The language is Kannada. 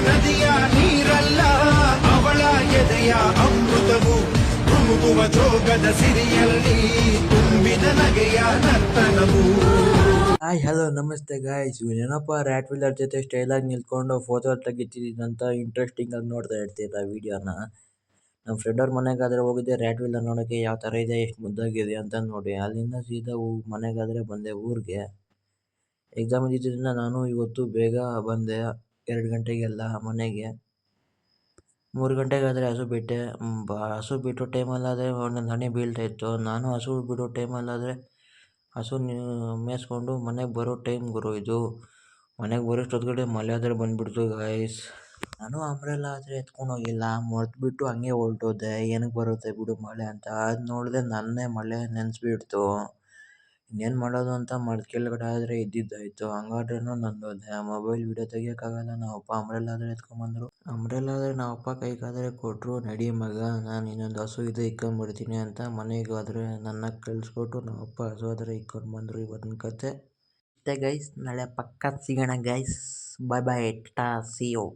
ನದಿಯ ನೀರಲ್ಲ ಅವಳ ಎದೆಯ ಅಮೃತವು ಧುಮುಕುವ ಜೋಗದ ಸಿರಿಯಲ್ಲಿ ತುಂಬಿದ ನಗೆಯ ನರ್ತನವು. ಹಾಯ್ ಹಲೋ ನಮಸ್ತೆ ಗಾಯ್ಸ್, ಏನಪ್ಪ ರ್ಯಾಟ್ ವಿಲ್ಲರ್ ಜೊತೆ ಸ್ಟೈಲಾಗಿ ನಿಲ್ಕೊಂಡು ಫೋಟೋ ತೆಗಿತಿದ್ದಂತ ಇಂಟ್ರೆಸ್ಟಿಂಗ್ ಆಗಿ ನೋಡ್ತಾ ಇರ್ತೀರ ವಿಡಿಯೋನ. ನಮ್ಮ ಫ್ರೆಂಡ್ ಅವ್ರ ಮನೆಗಾದ್ರೆ ಹೋಗಿದ್ದೆ ರ್ಯಾಟ್ ವಿಲ್ಲರ್ ನೋಡೋಕ್ಕೆ, ಯಾವ ಥರ ಇದೆ, ಎಷ್ಟು ಮುದ್ದಾಗಿದೆ ಅಂತ ನೋಡಿ. ಅಲ್ಲಿಂದ ಸೀದಾ ಮನೆಗಾದರೆ ಬಂದೆ ಊರಿಗೆ. ಎಕ್ಸಾಮ್ ಇದ್ದಿದ್ದರಿಂದ ನಾನು ಇವತ್ತು ಬೇಗ ಬಂದೆ, 2 ಗಂಟೆಗೆಲ್ಲ ಮನೆಗೆ. 3 ಗಂಟೆಗಾದರೆ ಹಸು ಬಿಟ್ಟೆ. ಹಸು ಬಿಟ್ಟೋ ಟೈಮಲ್ಲಾದರೆ ಒಂದೊಂದು ಹನಿ ಬೀಳ್ತಾ ಇತ್ತು. ನಾನು ಹಸು ಬಿಡೋ ಟೈಮಲ್ಲಾದರೆ ಹಸು ಮೇಯಿಸ್ಕೊಂಡು ಮನೆಗೆ ಬರೋ ಟೈಮ್ ಗುರು ಇದು. ಮನೆಗೆ ಬರೋಷ್ಟೊತ್ತಿಗೆ ಮಳೆ ಆದರೆ ಬಂದುಬಿಡ್ತು ಗಾಯ್ಸ್. ನಾನು ಅಂಬ್ರೆಲ್ಲ ಆದರೆ ಎತ್ಕೊಂಡು ಹೋಗಿಲ್ಲ, ಮರೆತುಬಿಟ್ಟು ಹಂಗೆ ಹೊರಟೋದೆ. ಏನಕ್ಕೆ ಬರುತ್ತೆ ಬಿಡು ಮಳೆ ಅಂತ. ಅದು ನೋಡಿದೆ ನನ್ನೇ ಮಳೆ ನೆನೆಸ್ಬಿಡ್ತು. ಇನ್ನೇನು ಮಾಡೋದು ಅಂತ ಕೆಳಗಡೆ ಆದರೆ ಇದ್ದಿದ್ದಾಯಿತು. ಹಂಗಾದ್ರೂ ನಂದೋದೆ. Mobile video ತೆಗಿಯೋಕ್ಕಾಗಲ್ಲ. ನಮ್ಮಪ್ಪ ಅಂಬ್ರೆಲ್ಲ ಆದರೆ ಎತ್ಕೊಂಬಂದರು. ಅಂಬ್ರೆಲ್ಲ ಆದರೆ ನಮ್ಮಪ್ಪ ಕೈಗಾದರೆ ಕೊಟ್ಟರು. ನಡಿ ಮಗ, ನಾನು ಇನ್ನೊಂದು ಹಸು ಇದೆ ಇಕ್ಕೊಂಬರ್ತೀನಿ ಅಂತ ಮನೆಗೆ ಹೋದರೆ ನನ್ನ ಕಳಿಸ್ಕೊಟ್ಟು ನಮ್ಮಪ್ಪ ಹಸು ಆದರೆ ಇಕ್ಕೊಂಡು ಬಂದರು. ಇವತ್ತಿನ ಕತೆ ಇಷ್ಟೇ ಗೈಸ್. ನಾಳೆ ಪಕ್ಕ ಸಿಗೋಣ guys. Bye bye, tata, see you.